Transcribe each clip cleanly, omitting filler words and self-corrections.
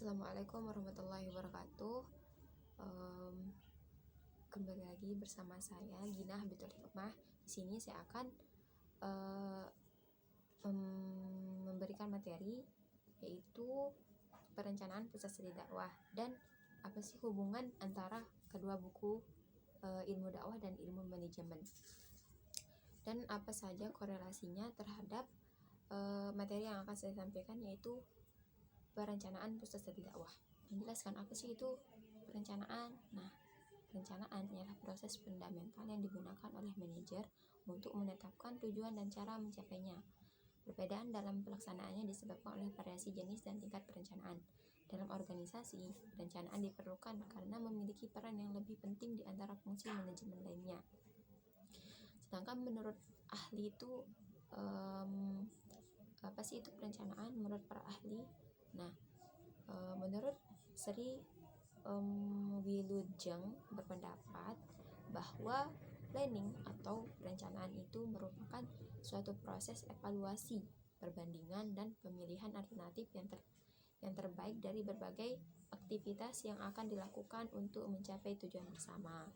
Assalamualaikum warahmatullahi wabarakatuh. Kembali lagi bersama saya Gina Habitul Hikmah. Di sini saya akan memberikan materi yaitu perencanaan pusat studi dakwah dan apa sih hubungan antara kedua buku ilmu dakwah dan ilmu manajemen, dan apa saja korelasinya terhadap materi yang akan saya sampaikan, yaitu perencanaan pusat studi dakwah. Menjelaskan apa sih itu perencanaan. Nah, perencanaan ialah proses fundamental yang digunakan oleh manajer untuk menetapkan tujuan dan cara mencapainya. Perbedaan dalam pelaksanaannya disebabkan oleh variasi jenis dan tingkat perencanaan. Dalam organisasi, perencanaan diperlukan karena memiliki peran yang lebih penting di antara fungsi manajemen lainnya. Sedangkan menurut ahli itu apa sih itu perencanaan menurut para ahli? Nah, menurut Sri Wilujeng berpendapat bahwa planning atau perencanaan itu merupakan suatu proses evaluasi, perbandingan, dan pemilihan alternatif yang terbaik dari berbagai aktivitas yang akan dilakukan untuk mencapai tujuan bersama.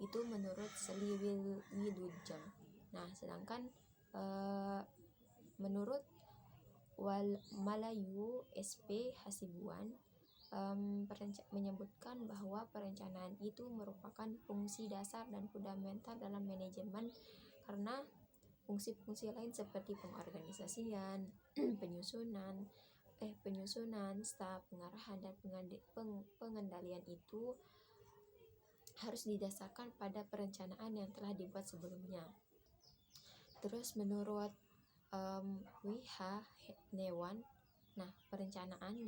Itu menurut Sri Wilujeng. Nah, sedangkan menurut Malayu SP Hasibuan menyebutkan bahwa perencanaan itu merupakan fungsi dasar dan fundamental dalam manajemen karena fungsi-fungsi lain seperti pengorganisasian, penyusunan, staf, pengarahan, dan pengendalian itu harus didasarkan pada perencanaan yang telah dibuat sebelumnya. Terus menurut W.H. Newan, nah, perencanaan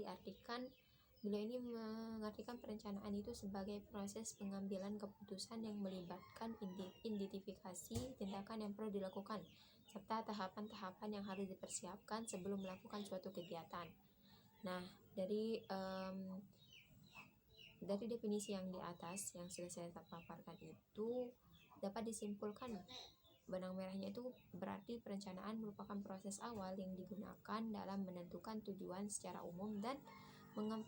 beliau ini mengartikan perencanaan itu sebagai proses pengambilan keputusan yang melibatkan identifikasi tindakan yang perlu dilakukan serta tahapan-tahapan yang harus dipersiapkan sebelum melakukan suatu kegiatan. Nah, dari definisi yang di atas yang sudah saya paparkan itu dapat disimpulkan, benang merahnya itu berarti perencanaan merupakan proses awal yang digunakan dalam menentukan tujuan secara umum dan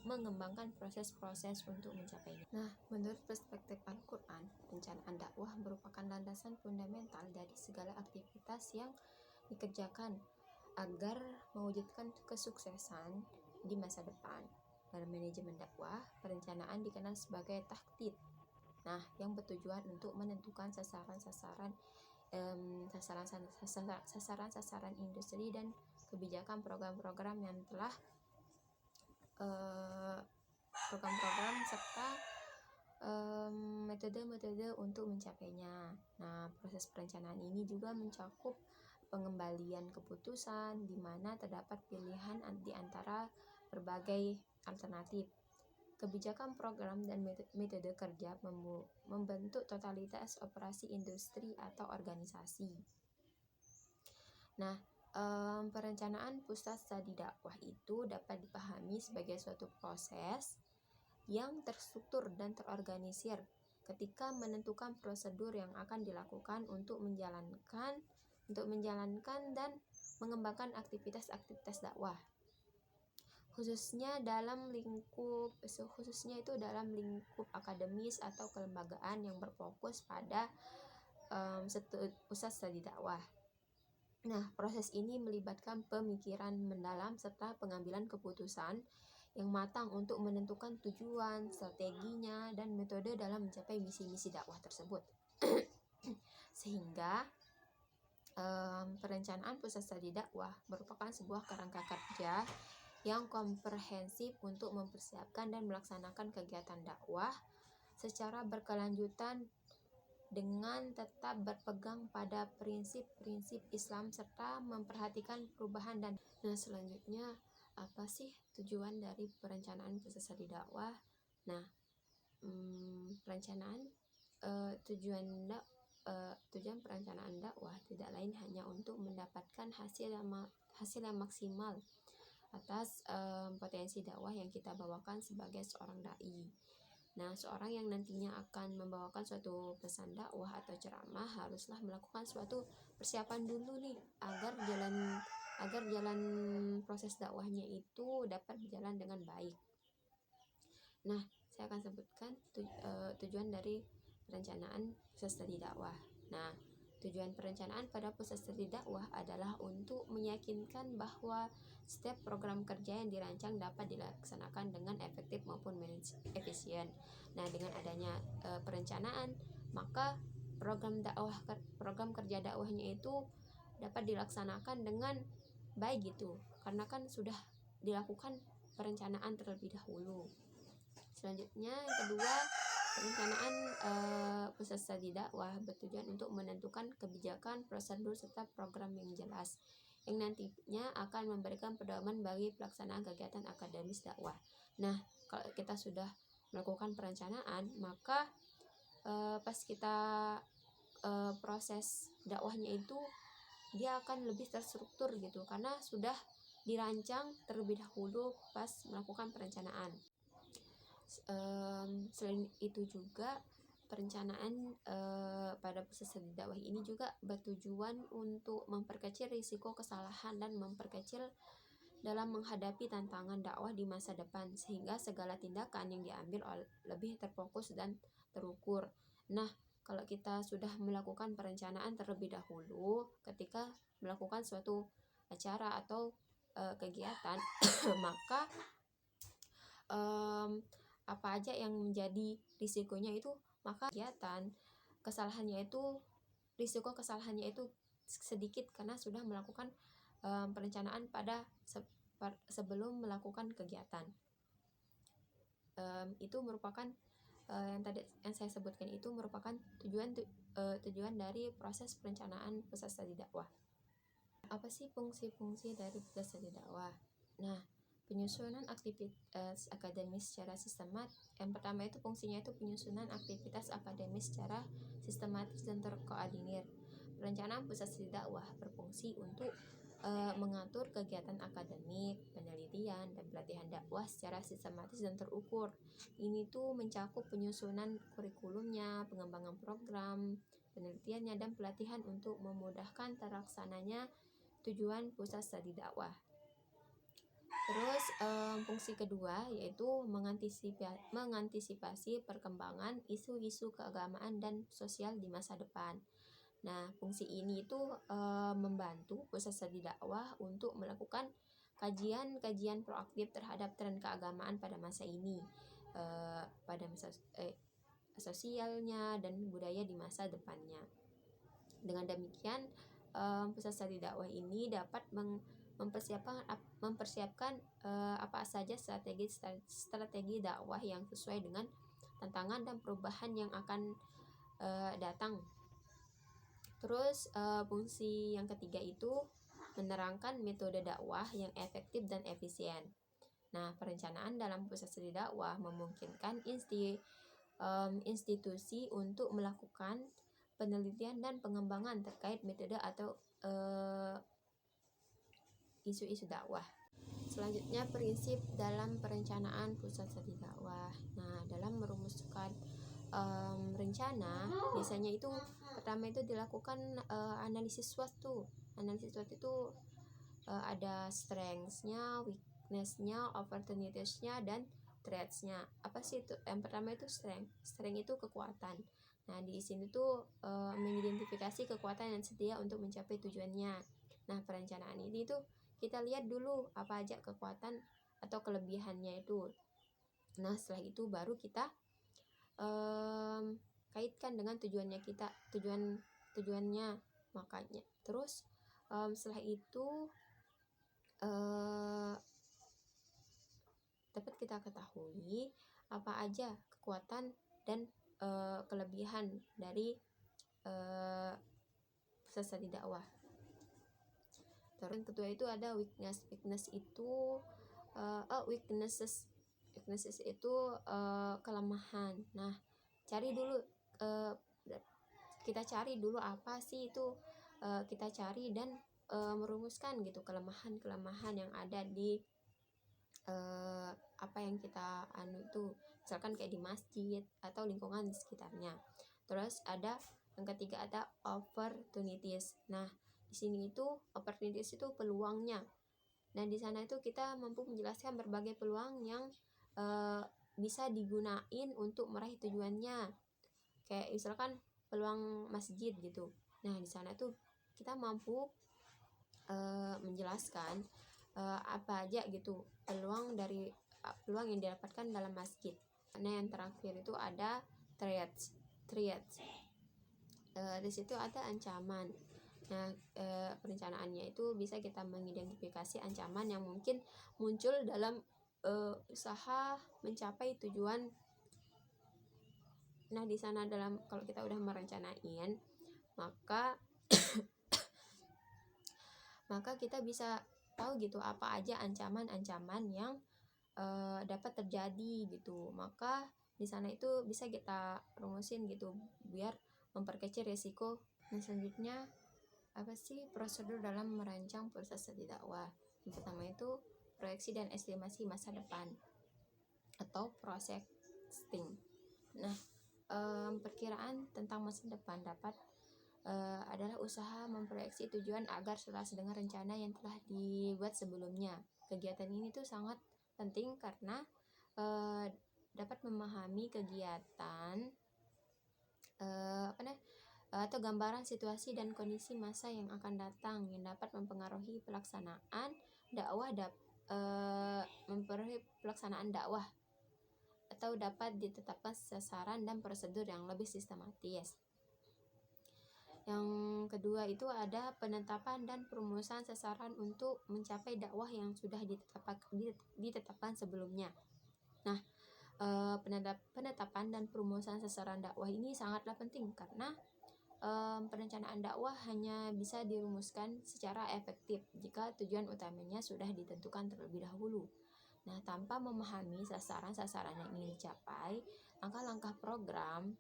mengembangkan proses-proses untuk mencapainya. Nah, menurut perspektif Al-Quran, perencanaan dakwah merupakan landasan fundamental dari segala aktivitas yang dikerjakan agar mewujudkan kesuksesan di masa depan. Dalam manajemen dakwah, perencanaan dikenal sebagai takhtid. Nah, yang bertujuan untuk menentukan sasaran-sasaran industri dan kebijakan program-program yang telah program-program serta metode-metode untuk mencapainya. Nah, proses perencanaan ini juga mencakup pengembalian keputusan di mana terdapat pilihan di antara berbagai alternatif. Kebijakan program dan metode kerja membentuk totalitas operasi industri atau organisasi. Nah, perencanaan pusat studi dakwah itu dapat dipahami sebagai suatu proses yang terstruktur dan terorganisir ketika menentukan prosedur yang akan dilakukan untuk menjalankan dan mengembangkan aktivitas-aktivitas dakwah. Khususnya itu dalam lingkup akademis atau kelembagaan yang berfokus pada pusat studi dakwah. Nah, proses ini melibatkan pemikiran mendalam serta pengambilan keputusan yang matang untuk menentukan tujuan, strateginya, dan metode dalam mencapai misi-misi dakwah tersebut. Sehingga perencanaan pusat studi dakwah merupakan sebuah kerangka kerja yang komprehensif untuk mempersiapkan dan melaksanakan kegiatan dakwah secara berkelanjutan dengan tetap berpegang pada prinsip-prinsip Islam serta memperhatikan perubahan dan. Nah, selanjutnya apa sih tujuan dari perencanaan pusat studi dakwah? Nah, tujuan perencanaan dakwah tidak lain hanya untuk mendapatkan hasil yang maksimal atas potensi dakwah yang kita bawakan sebagai seorang dai. Nah, seorang yang nantinya akan membawakan suatu pesan dakwah atau ceramah haruslah melakukan suatu persiapan dulu nih agar agar jalan proses dakwahnya itu dapat berjalan dengan baik. Nah, saya akan sebutkan tujuan dari perencanaan pusat studi dakwah. Nah, tujuan perencanaan pada pusat studi dakwah adalah untuk meyakinkan bahwa setiap program kerja yang dirancang dapat dilaksanakan dengan efektif maupun efisien. Nah, dengan adanya perencanaan, maka program kerja dakwahnya itu dapat dilaksanakan dengan baik gitu, karena kan sudah dilakukan perencanaan terlebih dahulu. Selanjutnya yang kedua, perencanaan pusat studi dakwah bertujuan untuk menentukan kebijakan, prosedur serta program yang jelas yang nantinya akan memberikan pedoman bagi pelaksanaan kegiatan akademis dakwah. Nah, kalau kita sudah melakukan perencanaan, maka pas kita proses dakwahnya itu dia akan lebih terstruktur gitu, karena sudah dirancang terlebih dahulu pas melakukan perencanaan. Selain itu juga perencanaan pada pusat studi dakwah ini juga bertujuan untuk memperkecil risiko kesalahan dan memperkecil dalam menghadapi tantangan dakwah di masa depan, sehingga segala tindakan yang diambil lebih terfokus dan terukur. Nah, kalau kita sudah melakukan perencanaan terlebih dahulu ketika melakukan suatu acara atau kegiatan maka apa aja yang menjadi risikonya itu, maka kegiatan risiko kesalahannya itu sedikit karena sudah melakukan perencanaan pada sebelum melakukan kegiatan. Itu merupakan yang saya sebutkan itu merupakan tujuan dari proses perencanaan pusat studi dakwah. Apa sih fungsi-fungsi dari pusat studi dakwah? Nah, penyusunan aktivitas akademis secara sistematis. Yang pertama itu fungsinya itu penyusunan aktivitas akademis secara sistematis dan terkoordinir. Perencanaan pusat studi dakwah berfungsi untuk mengatur kegiatan akademik, penelitian, dan pelatihan dakwah secara sistematis dan terukur. Ini tuh mencakup penyusunan kurikulumnya, pengembangan program, penelitiannya, dan pelatihan untuk memudahkan terlaksananya tujuan pusat studi dakwah. Terus fungsi kedua yaitu mengantisipasi perkembangan isu-isu keagamaan dan sosial di masa depan. Nah, fungsi ini itu membantu pusat studi dakwah untuk melakukan kajian proaktif terhadap tren keagamaan pada masa ini, pada masa sosialnya dan budaya di masa depannya. Dengan demikian, pusat studi dakwah ini dapat mempersiapkan apa saja strategi dakwah yang sesuai dengan tantangan dan perubahan yang akan datang. Terus fungsi yang ketiga itu menerangkan metode dakwah yang efektif dan efisien. Nah, perencanaan dalam pusat studi dakwah memungkinkan institusi untuk melakukan penelitian dan pengembangan terkait metode atau isu-isu dakwah. Selanjutnya, prinsip dalam perencanaan pusat studi dakwah. Nah, dalam merumuskan rencana biasanya itu pertama itu dilakukan analisis SWOT tuh. Analisis SWOT itu ada strengths-nya, weakness-nya, opportunities-nya, dan threats-nya. Apa sih itu? Yang pertama itu strength. Strength itu kekuatan. Nah, di sini tuh mengidentifikasi kekuatan yang sedia untuk mencapai tujuannya. Nah, perencanaan ini tuh kita lihat dulu apa aja kekuatan atau kelebihannya itu. Nah, setelah itu baru kita kaitkan dengan tujuannya makanya. Terus setelah itu dapat kita ketahui apa aja kekuatan dan kelebihan dari pusat studi dakwah. Terus yang kedua itu ada weakness. Weakness itu kelemahan. Nah, kita cari dulu apa sih itu, kita cari dan merumuskan gitu kelemahan yang ada di apa yang kita itu, misalkan kayak di masjid atau lingkungan di sekitarnya. Terus ada yang ketiga ada opportunities. Nah, Di sini itu opportunities itu peluangnya. Nah, di sana itu kita mampu menjelaskan berbagai peluang yang bisa digunain untuk meraih tujuannya. Kayak misalkan peluang masjid gitu. Nah, di sana tuh kita mampu menjelaskan apa aja gitu peluang yang didapatkan dalam masjid. Nah, yang terakhir itu ada threats. Di situ ada ancaman. Nah, perencanaannya itu bisa kita mengidentifikasi ancaman yang mungkin muncul dalam usaha mencapai tujuan. Nah, di sana kalau kita udah merencanain, maka kita bisa tahu gitu apa aja ancaman-ancaman yang dapat terjadi gitu. Maka di sana itu bisa kita rumusin gitu biar memperkecil risiko. Nah, selanjutnya apa sih prosedur dalam merancang proses studi dakwah? Yang pertama itu proyeksi dan estimasi masa depan atau projecting. Nah, perkiraan tentang masa depan adalah usaha memproyeksi tujuan agar selaras dengan rencana yang telah dibuat sebelumnya. Kegiatan ini tuh sangat penting karena dapat memahami kegiatan atau gambaran situasi dan kondisi masa yang akan datang yang dapat mempengaruhi pelaksanaan dakwah atau dapat ditetapkan sasaran dan prosedur yang lebih sistematis. Yang kedua itu ada penetapan dan perumusan sasaran untuk mencapai dakwah yang sudah ditetapkan sebelumnya. Nah, penetapan dan perumusan sasaran dakwah ini sangatlah penting karena perencanaan dakwah hanya bisa dirumuskan secara efektif jika tujuan utamanya sudah ditentukan terlebih dahulu. Nah, tanpa memahami sasaran-sasaran yang ingin dicapai, langkah-langkah program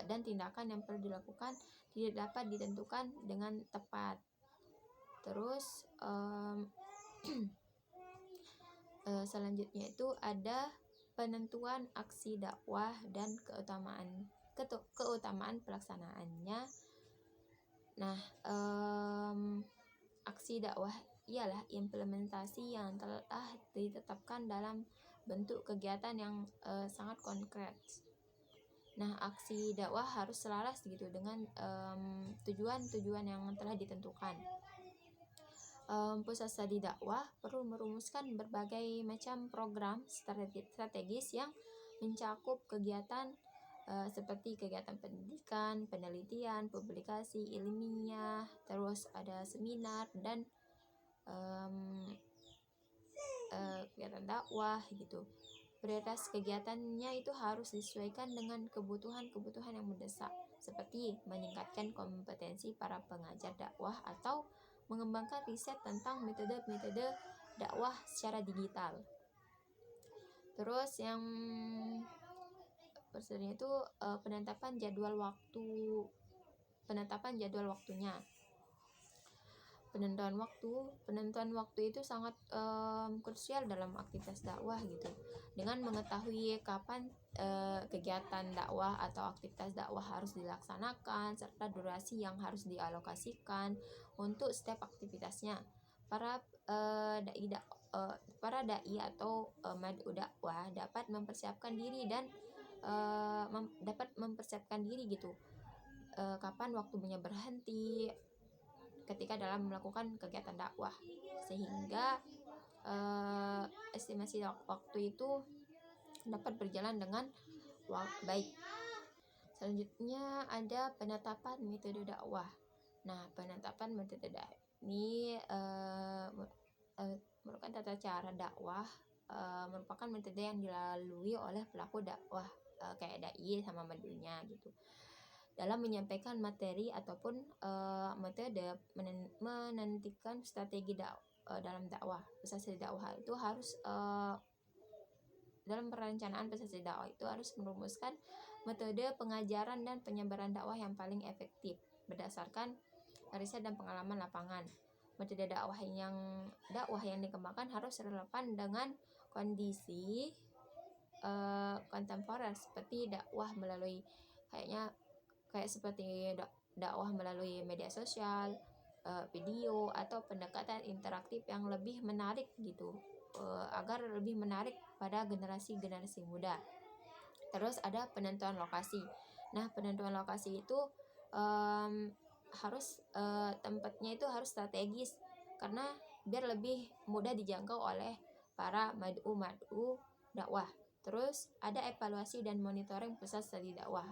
dan tindakan yang perlu dilakukan tidak dapat ditentukan dengan tepat. Terus selanjutnya itu ada penentuan aksi dakwah dan keutamaan pelaksanaannya. Nah, aksi dakwah ialah implementasi yang telah ditetapkan dalam bentuk kegiatan yang sangat konkret. Nah, aksi dakwah harus selaras gitu dengan tujuan-tujuan yang telah ditentukan. Pusat studi dakwah perlu merumuskan berbagai macam program strategis yang mencakup kegiatan seperti kegiatan pendidikan, penelitian, publikasi ilmiah, terus ada seminar dan kegiatan dakwah gitu. Prioritas kegiatannya itu harus disesuaikan dengan kebutuhan yang mendesak, seperti meningkatkan kompetensi para pengajar dakwah atau mengembangkan riset tentang metode-metode dakwah secara digital. Terus yang selanjutnya itu penetapan jadwal waktunya. Penentuan waktu itu sangat krusial dalam aktivitas dakwah gitu. Dengan mengetahui kapan kegiatan dakwah atau aktivitas dakwah harus dilaksanakan serta durasi yang harus dialokasikan untuk setiap aktivitasnya, para dai atau mad'u dakwah dapat mempersiapkan diri gitu kapan waktunya berhenti ketika dalam melakukan kegiatan dakwah, sehingga estimasi waktu itu dapat berjalan dengan baik. Selanjutnya ada penetapan metode dakwah. Nah, penetapan metode dakwah ini merupakan tata cara dakwah, merupakan metode yang dilalui oleh pelaku dakwah kayak dai sama madunya gitu dalam menyampaikan materi ataupun metode menentukan strategi dalam dakwah. Pesan dakwah itu harus dalam perencanaan pesan dakwah itu harus merumuskan metode pengajaran dan penyebaran dakwah yang paling efektif berdasarkan riset dan pengalaman lapangan. Metode dakwah yang dikembangkan harus relevan dengan kondisi kontemporer seperti dakwah melalui kayak seperti dakwah melalui media sosial, video atau pendekatan interaktif yang lebih menarik gitu, agar lebih menarik pada generasi muda. Terus ada penentuan lokasi. Nah, penentuan lokasi itu harus tempatnya itu harus strategis, karena biar lebih mudah dijangkau oleh para mad'u dakwah. Terus ada evaluasi dan monitoring pusat studi dakwah.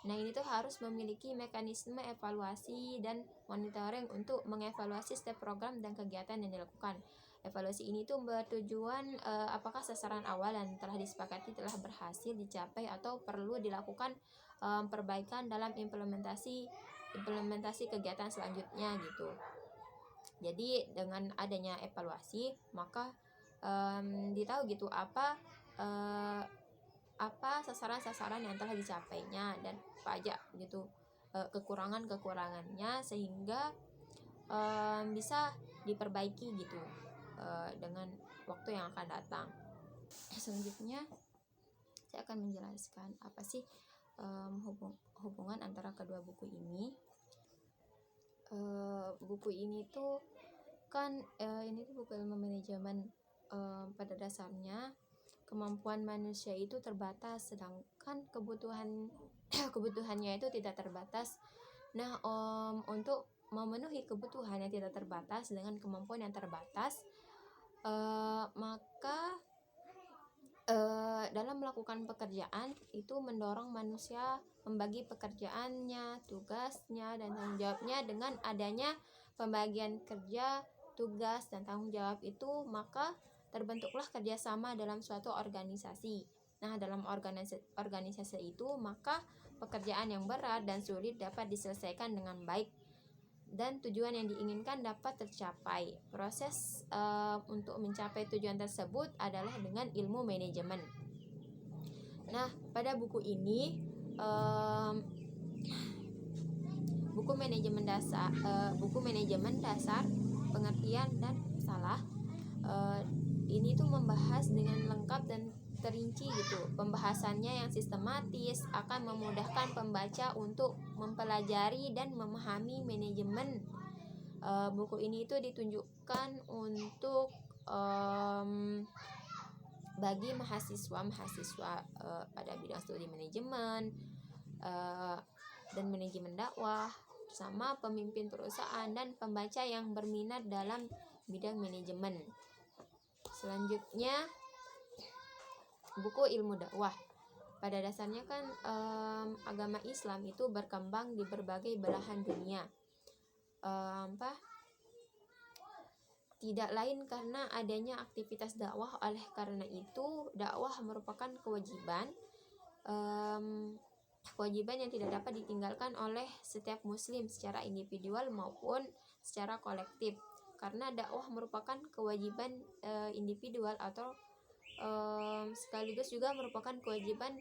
Nah, ini tuh harus memiliki mekanisme evaluasi dan monitoring untuk mengevaluasi setiap program dan kegiatan yang dilakukan. Evaluasi ini tuh bertujuan apakah sasaran awal yang telah disepakati telah berhasil dicapai atau perlu dilakukan perbaikan dalam implementasi kegiatan selanjutnya gitu. Jadi dengan adanya evaluasi, maka ditahu gitu apa sasaran-sasaran yang telah dicapainya dan apa aja gitu kekurangannya, sehingga bisa diperbaiki gitu dengan waktu yang akan datang. Selanjutnya saya akan menjelaskan apa sih hubungan antara kedua buku ini. Buku ini tuh kan ini tuh buku ilmu manajemen. Pada dasarnya kemampuan manusia itu terbatas, sedangkan kebutuhannya itu tidak terbatas. Nah, untuk memenuhi kebutuhan yang tidak terbatas dengan kemampuan yang terbatas, maka dalam melakukan pekerjaan itu mendorong manusia membagi pekerjaannya, tugasnya, dan tanggung jawabnya. Dengan adanya pembagian kerja, tugas, dan tanggung jawab itu, maka terbentuklah kerjasama dalam suatu organisasi. Nah, dalam organisasi itu, maka pekerjaan yang berat dan sulit dapat diselesaikan dengan baik dan tujuan yang diinginkan dapat tercapai. Proses untuk mencapai tujuan tersebut adalah dengan ilmu manajemen. Nah, pada buku ini buku manajemen dasar, pengertian dan salah, ini tuh membahas dengan lengkap dan terinci gitu. Pembahasannya yang sistematis akan memudahkan pembaca untuk mempelajari dan memahami manajemen. Buku ini itu ditunjukkan untuk bagi mahasiswa pada bidang studi manajemen dan manajemen dakwah, sama pemimpin perusahaan dan pembaca yang berminat dalam bidang manajemen. Selanjutnya, buku ilmu dakwah. Pada dasarnya kan agama Islam itu berkembang di berbagai belahan dunia. Tidak lain karena adanya aktivitas dakwah. Oleh karena itu, dakwah merupakan kewajiban yang tidak dapat ditinggalkan oleh setiap muslim secara individual maupun secara kolektif. Karena dakwah merupakan kewajiban individual atau sekaligus juga merupakan kewajiban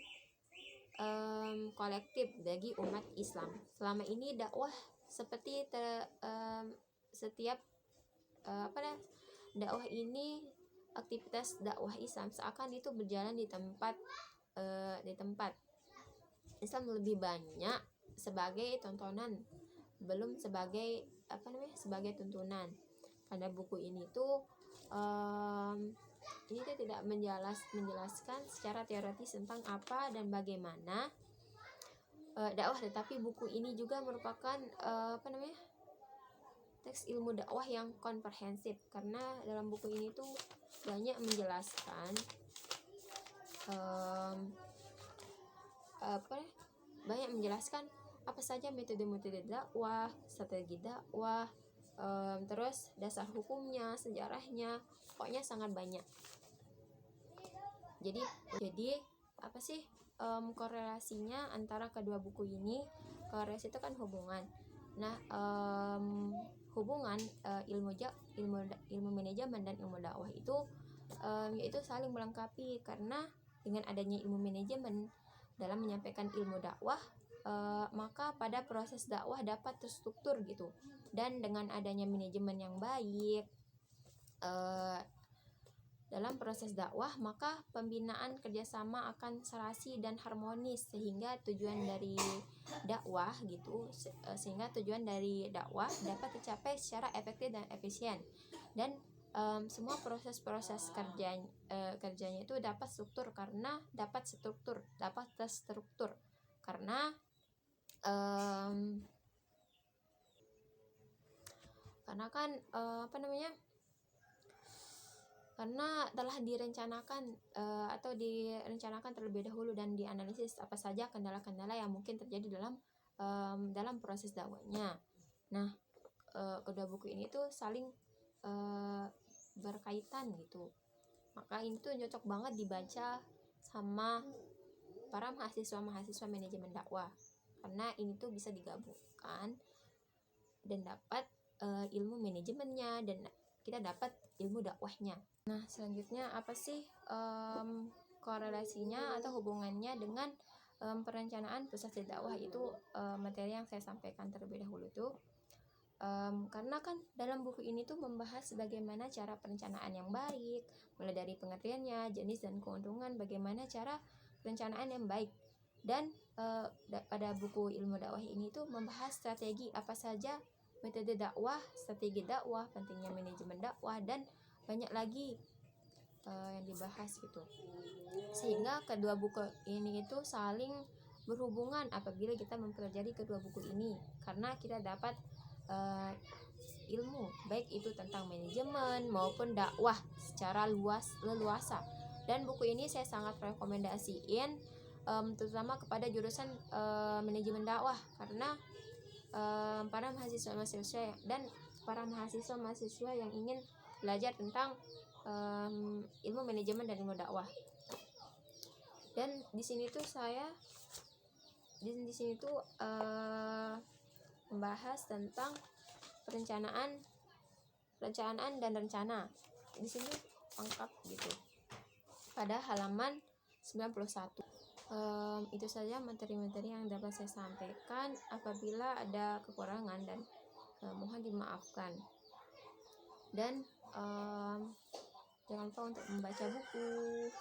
kolektif bagi umat Islam. Selama ini dakwah seperti dakwah ini, aktivitas dakwah Islam seakan itu berjalan di tempat Islam lebih banyak sebagai tontonan, belum sebagai tuntunan. Pada buku ini tuh ini tuh tidak menjelaskan secara teoritis tentang apa dan bagaimana dakwah, tetapi buku ini juga merupakan teks ilmu dakwah yang komprehensif, karena dalam buku ini tuh banyak menjelaskan apa saja metode-metode dakwah, strategi dakwah, terus dasar hukumnya, sejarahnya, pokoknya sangat banyak. Jadi apa sih korelasinya antara kedua buku ini? Korelasi itu kan hubungan. Nah, hubungan ilmu manajemen dan ilmu dakwah itu yaitu saling melengkapi, karena dengan adanya ilmu manajemen dalam menyampaikan ilmu dakwah, maka pada proses dakwah dapat terstruktur gitu. Dan dengan adanya manajemen yang baik, dalam proses dakwah, maka pembinaan kerjasama akan serasi dan harmonis sehingga tujuan dari dakwah dapat tercapai secara efektif dan efisien, dan semua proses-proses kerjanya itu dapat terstruktur karena kan karena telah direncanakan terlebih dahulu dan dianalisis apa saja kendala-kendala yang mungkin terjadi dalam proses dakwahnya. Nah, kedua buku ini tuh saling berkaitan gitu. Maka ini tuh cocok banget dibaca sama para mahasiswa manajemen dakwah, karena ini tuh bisa digabungkan dan dapat ilmu manajemennya dan kita dapat ilmu dakwahnya. Nah, selanjutnya apa sih korelasinya atau hubungannya dengan perencanaan pusat studi dakwah? Itu materi yang saya sampaikan terlebih dahulu tuh. Karena kan dalam buku ini tuh membahas bagaimana cara perencanaan yang baik, mulai dari pengertiannya, jenis dan keuntungan, bagaimana cara perencanaan yang baik. Dan pada buku ilmu dakwah ini tuh membahas strategi apa saja metode dakwah, strategi dakwah, pentingnya manajemen dakwah, dan banyak lagi yang dibahas gitu. Sehingga kedua buku ini itu saling berhubungan apabila kita mempelajari kedua buku ini, karena kita dapat ilmu baik itu tentang manajemen maupun dakwah secara leluasa. Dan buku ini saya sangat rekomendasiin terutama kepada jurusan manajemen dakwah, karena para mahasiswa yang ingin belajar tentang ilmu manajemen dan ilmu dakwah. Dan di sini tuh membahas tentang perencanaan dan rencana. Di sini lengkap gitu pada halaman 91. Itu saja materi-materi yang dapat saya sampaikan. Apabila ada kekurangan dan mohon dimaafkan. Dan jangan lupa untuk membaca buku,